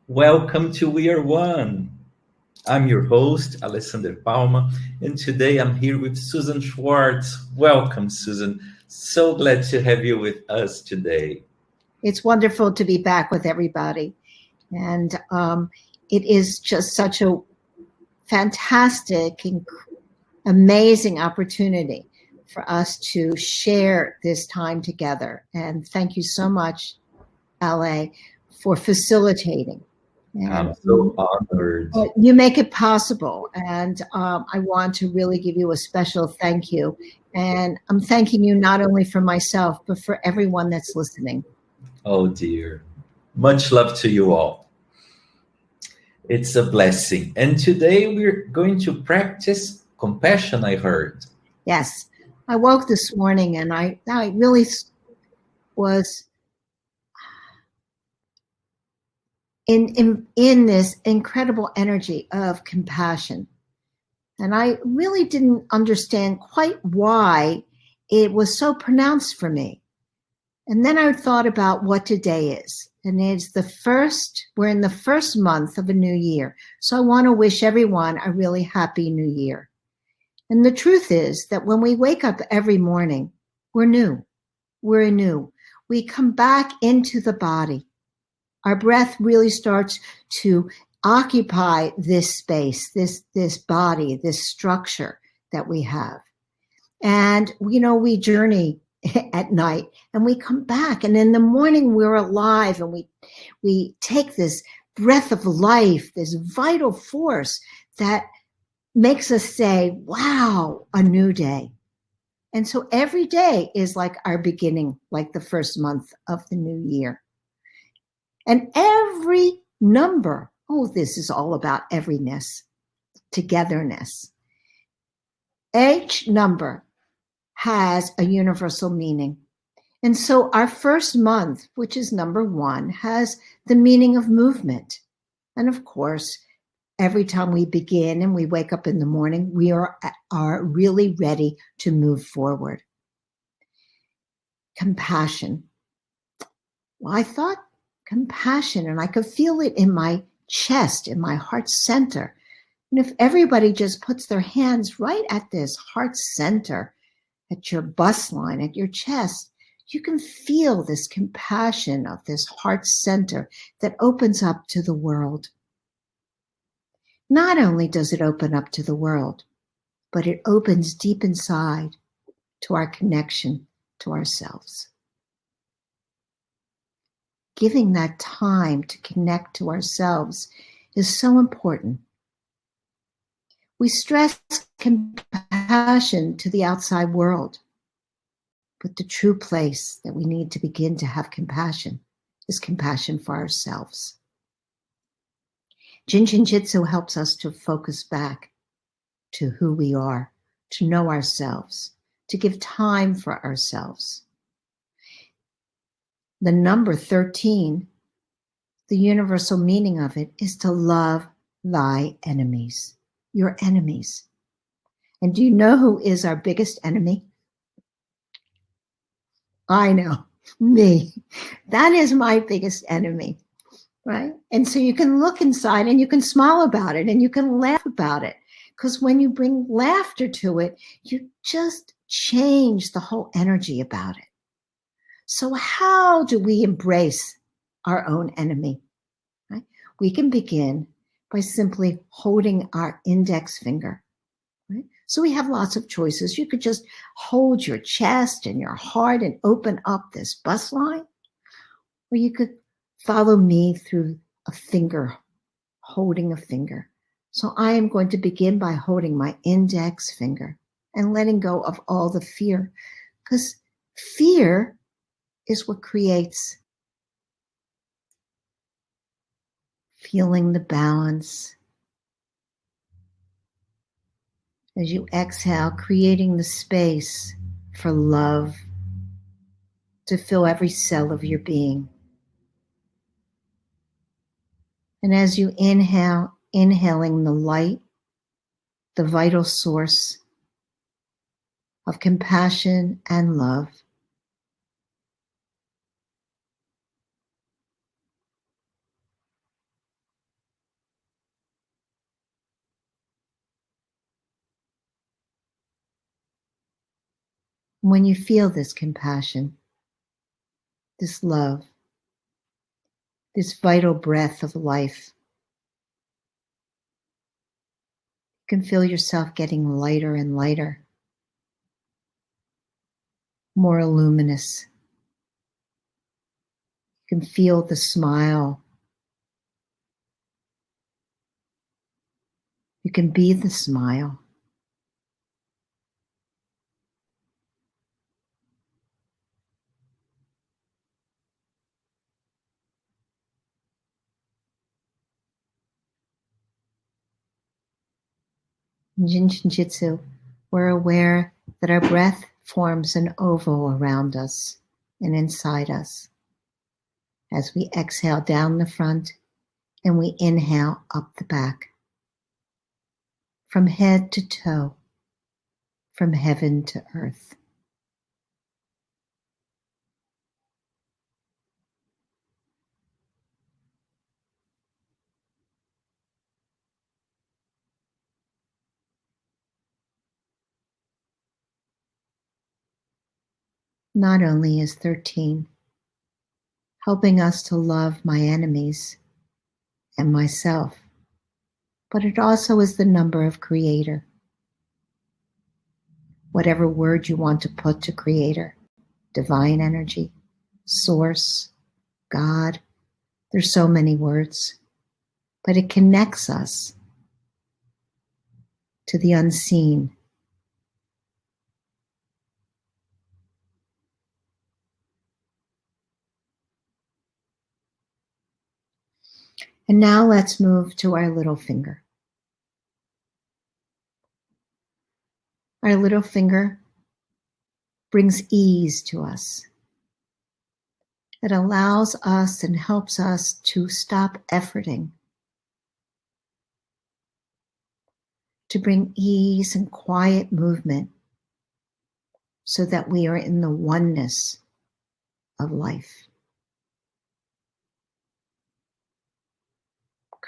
Welcome to We Are One. I'm your host, Alessandro Palma, and today I'm here with Susan Schwartz. Welcome, Susan. So glad to have you with us today. It's wonderful to be back with everybody. And it is just such a fantastic, amazing opportunity for us to share this time together. And thank you so much, LA, for facilitating. And I'm so honored. you make it possible. And I want to really give you a special thank you. And I'm thanking you not only for myself, but for everyone that's listening. Oh, dear. Much love to you all. It's a blessing. And today we're going to practice compassion, I heard. Yes. I woke this morning and I really was in this incredible energy of compassion. And I really didn't understand quite why it was so pronounced for me. And then I thought about what today is. And it's we're in the first month of a new year. So I want to wish everyone a really happy new year. And the truth is that when we wake up every morning, we're new. We're anew. We come back into the body. Our breath really starts to occupy this space, this body, this structure that we have. And, we journey at night and we come back. And in the morning, we're alive and we take this breath of life, this vital force that makes us say, wow, a new day. And so every day is like our beginning, like the first month of the new year. And every number, this is all about everyness, togetherness. Each number has a universal meaning. And so our first month, which is number 1, has the meaning of movement. And of course, every time we begin and we wake up in the morning, we are really ready to move forward. Compassion. Well, I thought compassion, and I could feel it in my chest, in my heart center. And if everybody just puts their hands right at this heart center, at your bust line, at your chest, you can feel this compassion of this heart center that opens up to the world. Not only does it open up to the world, but it opens deep inside to our connection to ourselves. Giving that time to connect to ourselves is so important. We stress compassion to the outside world, but the true place that we need to begin to have compassion is compassion for ourselves. Jin Shin Jyutsu helps us to focus back to who we are, to know ourselves, to give time for ourselves. The number 13, the universal meaning of it is to love thy enemies, your enemies. And do you know who is our biggest enemy? I know, me. That is my biggest enemy, right? And so you can look inside and you can smile about it and you can laugh about it. Because when you bring laughter to it, you just change the whole energy about it. So how do we embrace our own enemy? Right? We can begin by simply holding our index finger. Right? So we have lots of choices. You could just hold your chest and your heart and open up this bust line. Or you could follow me through a finger, holding a finger. So I am going to begin by holding my index finger and letting go of all the fear. Because fear is what creates feeling the balance. As you exhale, creating the space for love to fill every cell of your being. And as you inhale, inhaling the light, the vital source of compassion and love. When you feel this compassion, this love, this vital breath of life, you can feel yourself getting lighter and lighter, more luminous. You can feel the smile. You can be the smile. In Jin Shin Jyutsu, we're aware that our breath forms an oval around us and inside us as we exhale down the front and we inhale up the back. From head to toe, from heaven to earth. Not only is 13 helping us to love my enemies and myself, but it also is the number of Creator. Whatever word you want to put to Creator, divine energy, source, God, there's so many words, but it connects us to the unseen. And now let's move to our little finger. Our little finger brings ease to us. It allows us and helps us to stop efforting, to bring ease and quiet movement so that we are in the oneness of life.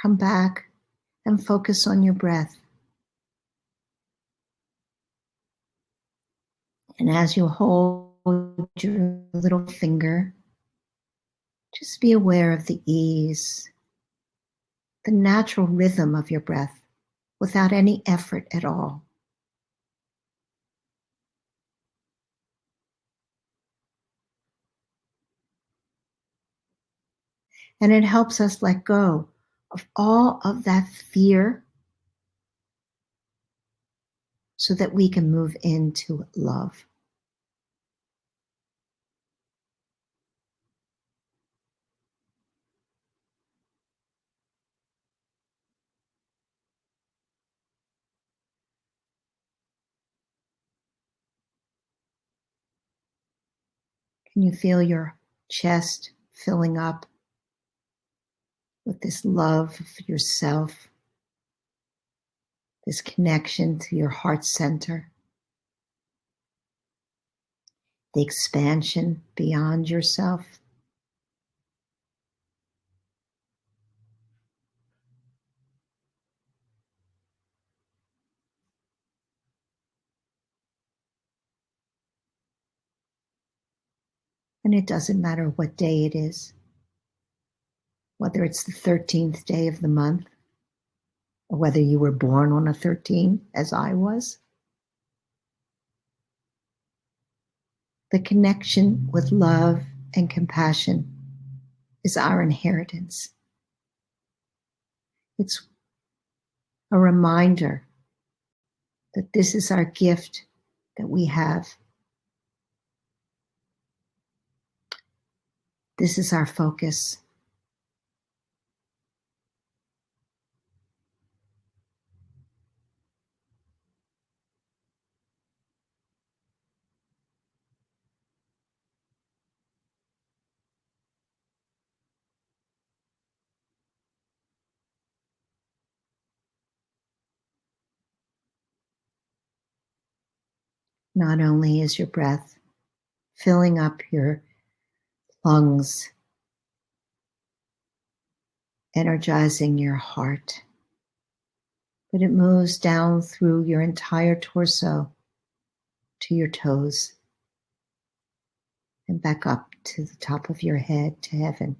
Come back and focus on your breath. And as you hold your little finger, just be aware of the ease, the natural rhythm of your breath without any effort at all. And it helps us let go of all of that fear so that we can move into love. Can you feel your chest filling up with this love for yourself, this connection to your heart center, the expansion beyond yourself? And it doesn't matter what day it is, whether it's the 13th day of the month, or whether you were born on a 13, as I was. The connection with love and compassion is our inheritance. It's a reminder that this is our gift that we have. This is our focus. Not only is your breath filling up your lungs, energizing your heart, but it moves down through your entire torso to your toes. and back up to the top of your head to heaven.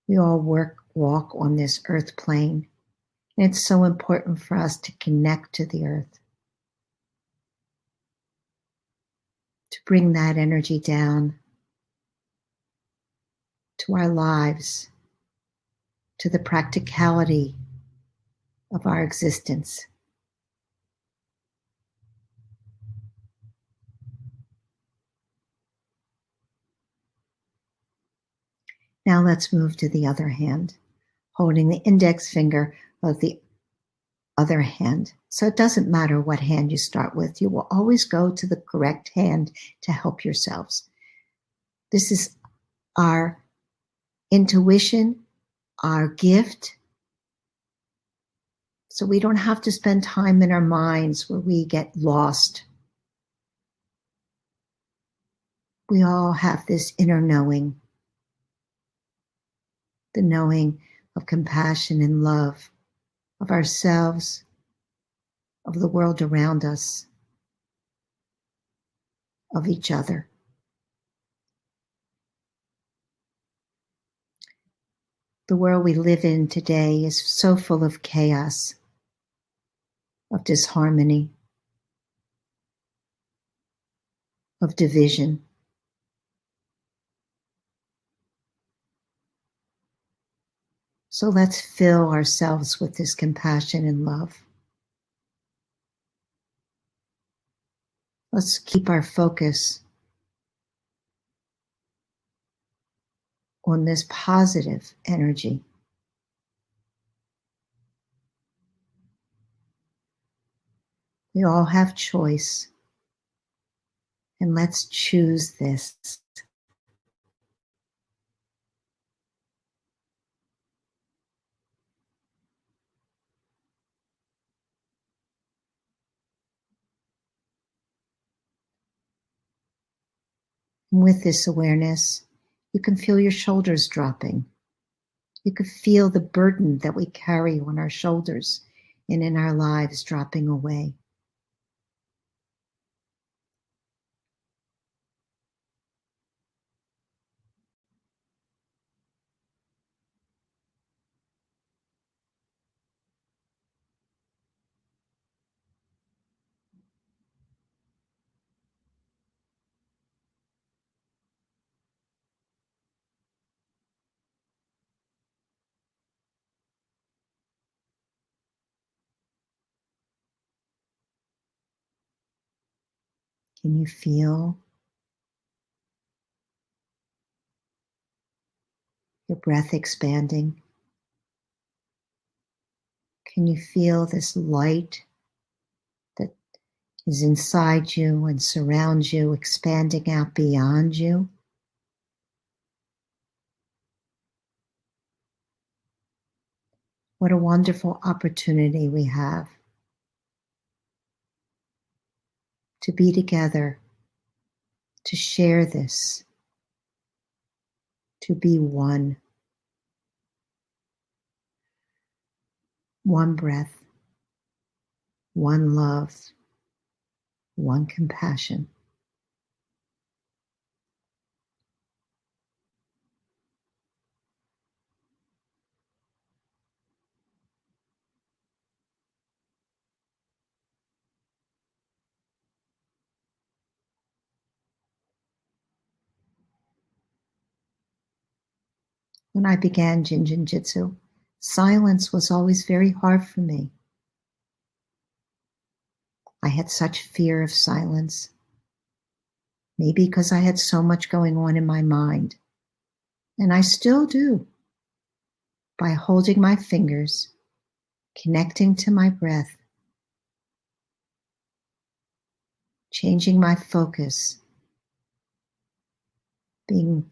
We all walk on this earth plane, and it's so important for us to connect to the earth, to bring that energy down to our lives, to the practicality of our existence. Now let's move to the other hand, holding the index finger of the other hand. So it doesn't matter what hand you start with. You will always go to the correct hand to help yourselves. This is our intuition, our gift. So we don't have to spend time in our minds where we get lost. We all have this inner knowing, the knowing of compassion and love of ourselves, of the world around us, of each other. The world we live in today is so full of chaos, of disharmony, of division. So let's fill ourselves with this compassion and love. Let's keep our focus on this positive energy. We all have choice, and let's choose this. And with this awareness, you can feel your shoulders dropping. You can feel the burden that we carry on our shoulders and in our lives dropping away. Can you feel your breath expanding? Can you feel this light that is inside you and surrounds you, expanding out beyond you? What a wonderful opportunity we have to be together, to share this, to be one. One breath, one love, one compassion. When I began Jin Shin Jyutsu, silence was always very hard for me. I had such fear of silence, maybe because I had so much going on in my mind, and I still do. By holding my fingers, connecting to my breath, changing my focus, being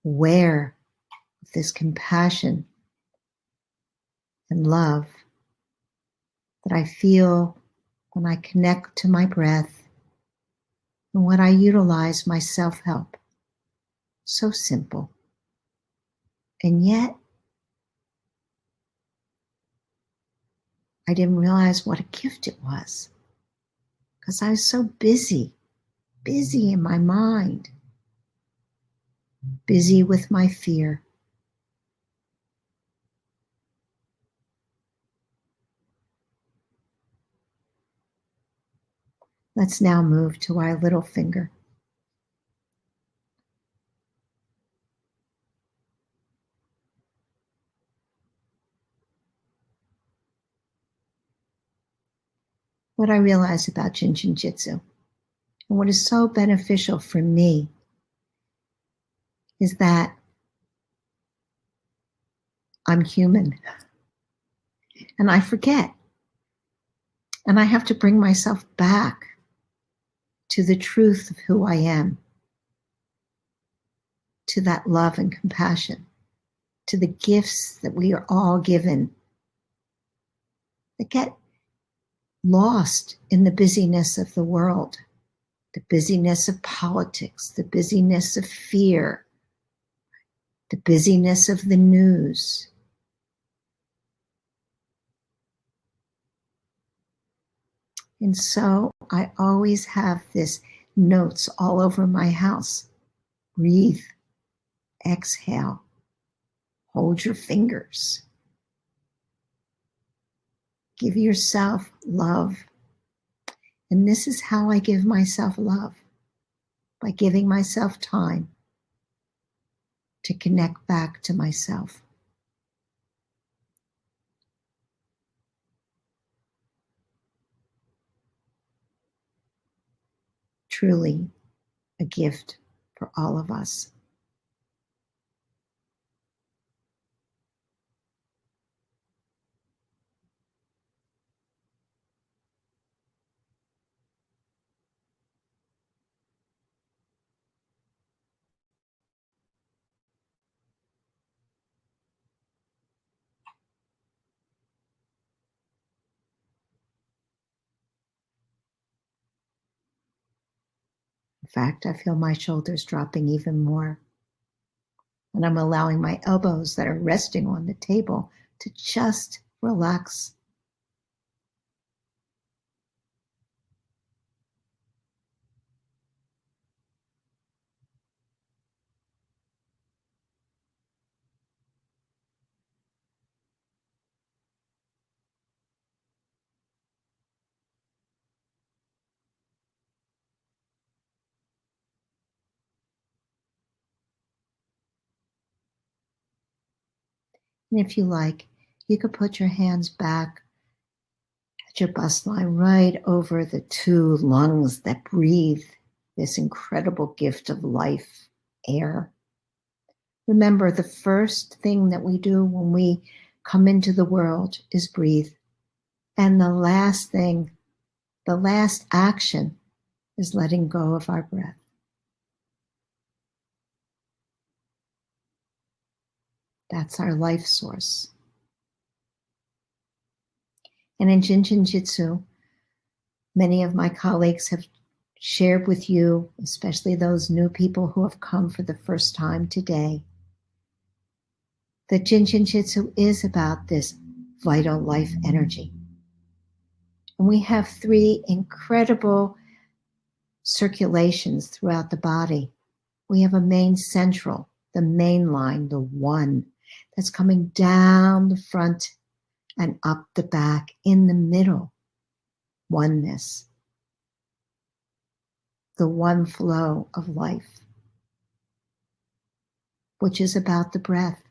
aware of this compassion and love that I feel when I connect to my breath and when I utilize my self-help. So simple. And yet, I didn't realize what a gift it was because I was so busy in my mind, busy with my fear. Let's now move to our little finger. What I realized about Jin Shin Jyutsu and what is so beneficial for me is that I'm human and I forget. And I have to bring myself back to the truth of who I am, to that love and compassion, to the gifts that we are all given that get lost in the busyness of the world, the busyness of politics, the busyness of fear, the busyness of the news. And so I always have this notes all over my house. Breathe, exhale, hold your fingers. Give yourself love. And this is how I give myself love, by giving myself time to connect back to myself. Truly a gift for all of us. In fact, I feel my shoulders dropping even more. And I'm allowing my elbows that are resting on the table to just relax. And if you like, you could put your hands back at your bust line right over the two lungs that breathe this incredible gift of life, air. Remember, the first thing that we do when we come into the world is breathe. And the last thing, the last action is letting go of our breath. That's our life source. And in Jin Shin Jyutsu, many of my colleagues have shared with you, especially those new people who have come for the first time today, that Jin Shin Jyutsu is about this vital life energy. And we have 3 incredible circulations throughout the body. We have a main central, the main line, the one, that's coming down the front and up the back, in the middle, oneness, the one flow of life, which is about the breath.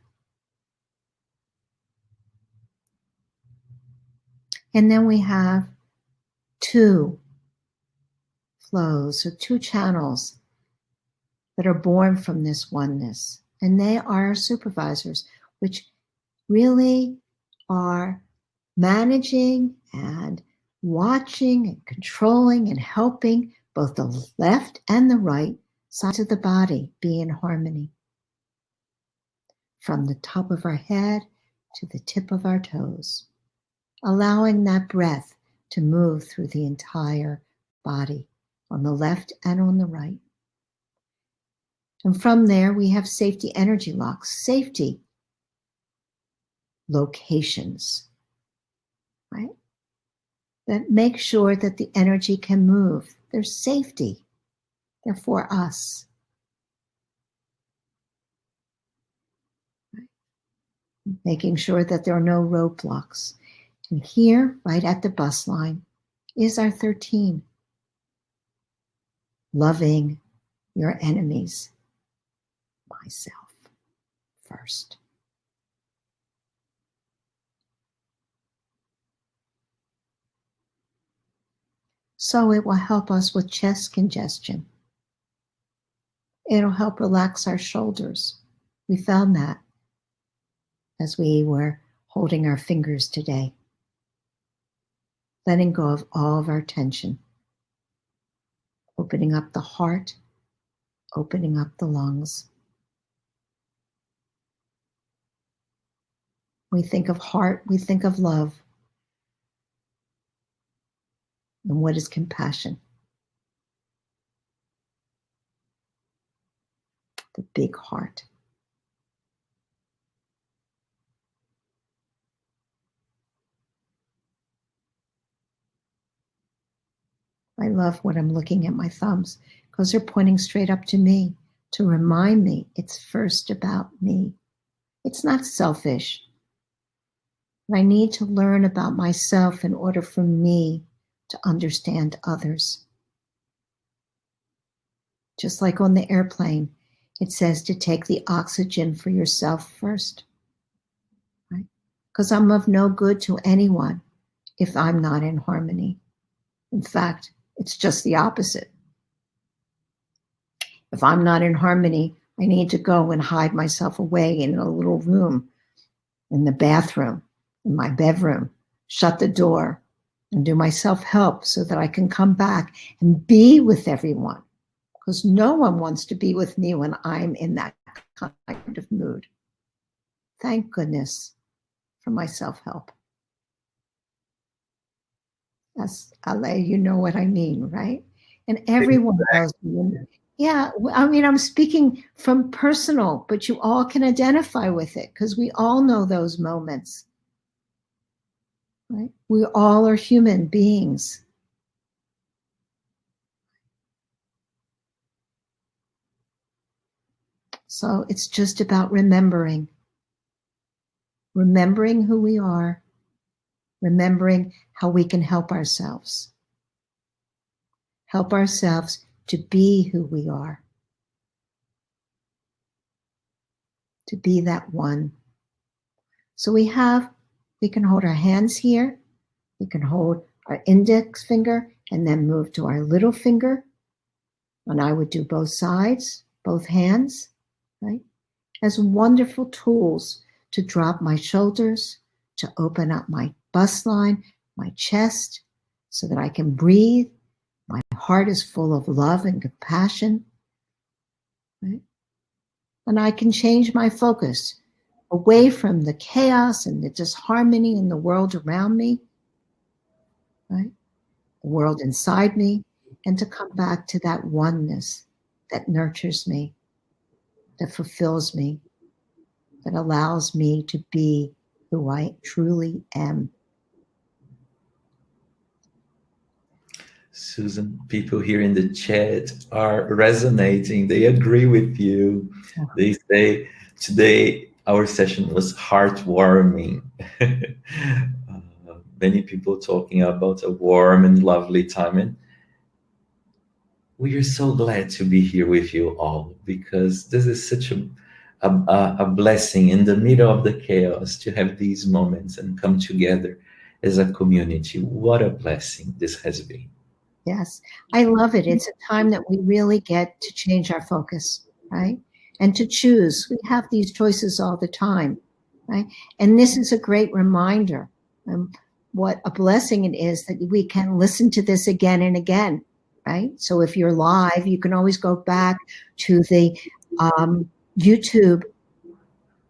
And then we have 2 flows, or 2 channels that are born from this oneness. And they are supervisors, which really are managing and watching and controlling and helping both the left and the right sides of the body be in harmony. From the top of our head to the tip of our toes, allowing that breath to move through the entire body, on the left and on the right. And from there, we have safety energy locks, safety locations, right? that make sure that the energy can move. There's safety. They're for us. Making sure that there are no roadblocks. And here, right at the bus line, is our 13. Loving your enemies. Myself first. So it will help us with chest congestion. It'll help relax our shoulders. We found that as we were holding our fingers today. Letting go of all of our tension. Opening up the heart, opening up the lungs. We think of heart, we think of love. And what is compassion? The big heart. I love what I'm looking at my thumbs because they're pointing straight up to me to remind me it's first about me. It's not selfish. I need to learn about myself in order for me to understand others. Just like on the airplane, it says to take the oxygen for yourself first, right? Because I'm of no good to anyone if I'm not in harmony. In fact, it's just the opposite. If I'm not in harmony, I need to go and hide myself away in a little room, in the bathroom, in my bedroom, shut the door, and do my self-help so that I can come back and be with everyone. Because no one wants to be with me when I'm in that kind of mood. Thank goodness for my self-help. That's, Ale, you know what I mean, right? And everyone knows. Yeah, I mean, I'm speaking from personal, but you all can identify with it because we all know those moments, right? We all are human beings. So it's just about remembering who we are, remembering how we can help ourselves to be who we are, to be that one. So we can hold our hands here, we can hold our index finger and then move to our little finger. And I would do both sides, both hands, right? As wonderful tools to drop my shoulders, to open up my bust line, my chest, so that I can breathe. My heart is full of love and compassion, right? And I can change my focus away from the chaos and the disharmony in the world around me, right? The world inside me, and to come back to that oneness that nurtures me, that fulfills me, that allows me to be who I truly am. Susan, people here in the chat are resonating. They agree with you. They say today our session was heartwarming. Many people talking about a warm and lovely time. And we are so glad to be here with you all because this is such a blessing in the middle of the chaos to have these moments and come together as a community. What a blessing this has been. Yes, I love it. It's a time that we really get to change our focus, right? And to choose. We have these choices all the time, right? And this is a great reminder. What a blessing it is that we can listen to this again and again, right? So if you're live, you can always go back to the YouTube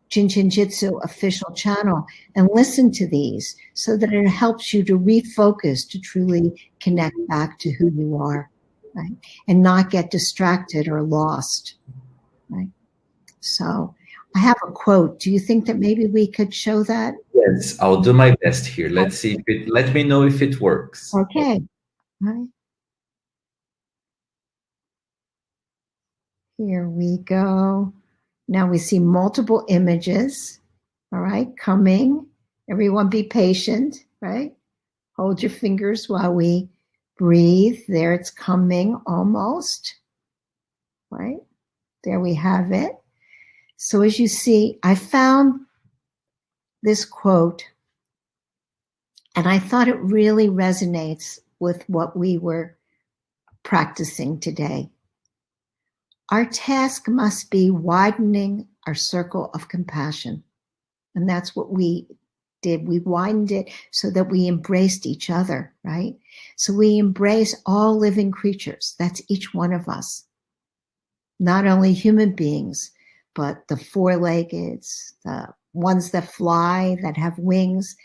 Jin Shin Jyutsu official channel and listen to these so that it helps you to refocus, to truly connect back to who you are, right? And not get distracted or lost, right? So I have a quote. Do you think that maybe we could show that? Yes, I'll do my best here. Let's see if it, let me know if it works. Okay. All right. Here we go. Now we see multiple images. All right, coming. Everyone be patient, right? Hold your fingers while we breathe. There it's coming almost, right? There we have it. So as you see, I found this quote and I thought it really resonates with what we were practicing today. Our task must be widening our circle of compassion. And that's what we did. We widened it so that we embraced each other, right? So we embrace all living creatures. That's each one of us. Not only human beings, but the four-leggeds, the ones that fly, that have wings,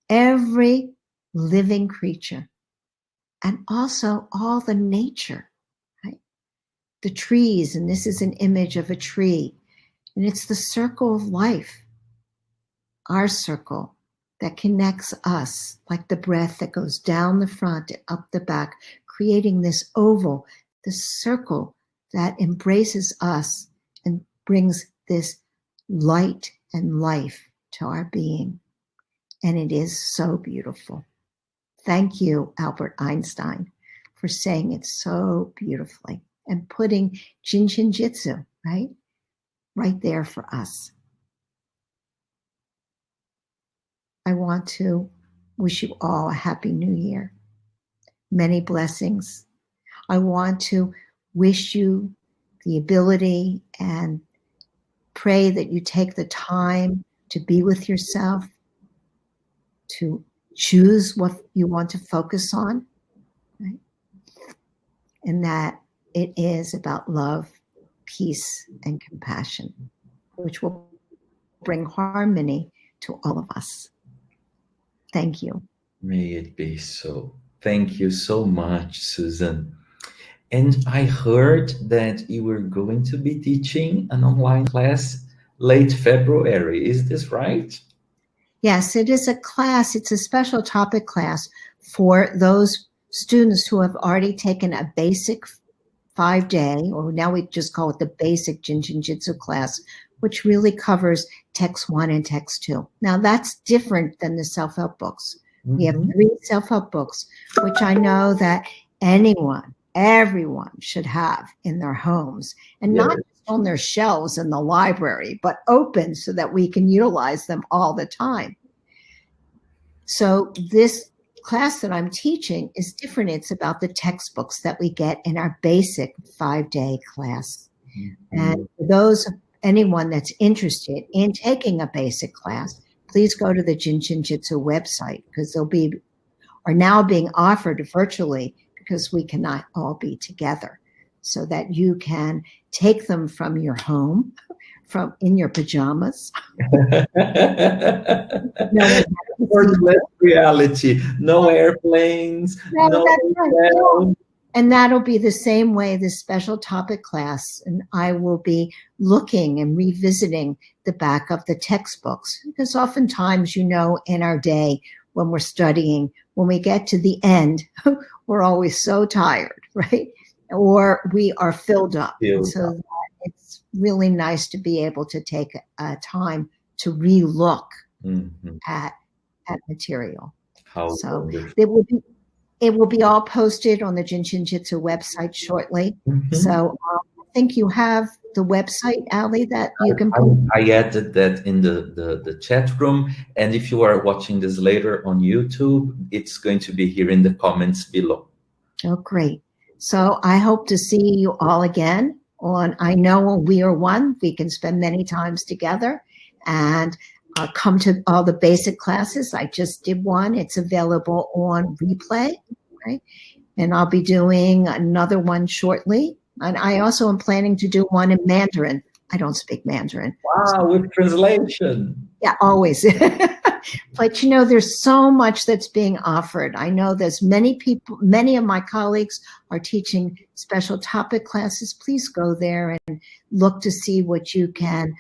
every living creature. And also all the nature, right? The trees, and this is an image of a tree. And it's the circle of life. Our circle that connects us, like the breath that goes down the front and up the back, creating this oval, this circle that embraces us and brings this light and life to our being. And it is so beautiful. Thank you, Albert Einstein, for saying it so beautifully and putting Jin Shin Jyutsu, right there for us. I want to wish you all a happy new year. Many blessings. I want to wish you the ability and pray that you take the time to be with yourself, to choose what you want to focus on, right? And that it is about love, peace, and compassion, which will bring harmony to all of us. Thank you. May it be so. Thank you so much, Susan. And I heard that you were going to be teaching an online class late February. Is this right? Yes, it is a class. It's a special topic class for those students who have already taken a basic 5-day, or now we just call it the basic Jin Shin Jyutsu class, which really covers text 1 and text 2. Now that's different than the self-help books. Mm-hmm. We have 3 self-help books, which I know that everyone should have in their homes, and not just on their shelves in the library, but open so that we can utilize them all the time. So this class that I'm teaching is different. It's about the textbooks that we get in our basic 5-day class. Mm-hmm. And for anyone that's interested in taking a basic class, please go to the Jin Shin Jyutsu website, because are now being offered virtually, because we cannot all be together, so that you can take them from your home, from in your pajamas. Reality, no airplanes, no. And that'll be the same way, this special topic class. And I will be looking and revisiting the back of the textbooks, because oftentimes, in our day when we're studying, when we get to the end, we're always so tired, right? Or we are filled up. So it's really nice to be able to take time to re-look at material. It will be all posted on the Jin Shin Jyutsu website shortly. Mm-hmm. So I think you have the website, Ali, that you can put. I added that in the chat room. And if you are watching this later on YouTube, it's going to be here in the comments below. Oh, great. So I hope to see you all again I know when we are one, we can spend many times together, and come to all the basic classes. I just did one. It's available on replay, right? And I'll be doing another one shortly. And I also am planning to do one in Mandarin. I don't speak Mandarin. Wow, with translation. Yeah, always. But, there's so much that's being offered. I know there's many of my colleagues are teaching special topic classes. Please go there and look to see what you can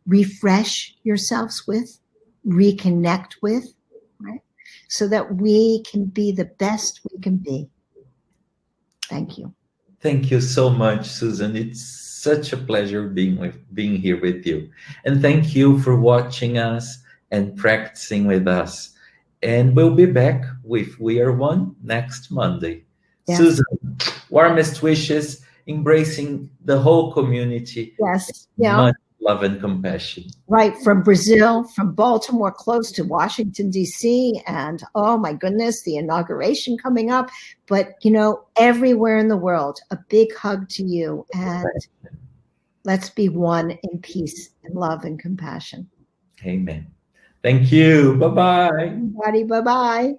refresh yourselves with, reconnect with, right? So that we can be the best we can be. Thank you. Thank you so much, Susan. It's such a pleasure being here with you. And thank you for watching us and practicing with us. And we'll be back with We Are One next Monday. Yes. Susan, warmest wishes, embracing the whole community. Yes. Much love and compassion. Right, from Brazil, from Baltimore, close to Washington, D.C., and oh my goodness, the inauguration coming up. But, everywhere in the world, a big hug to you, and let's be one in peace and love and compassion. Amen. Thank you. Bye-bye. Everybody, bye-bye.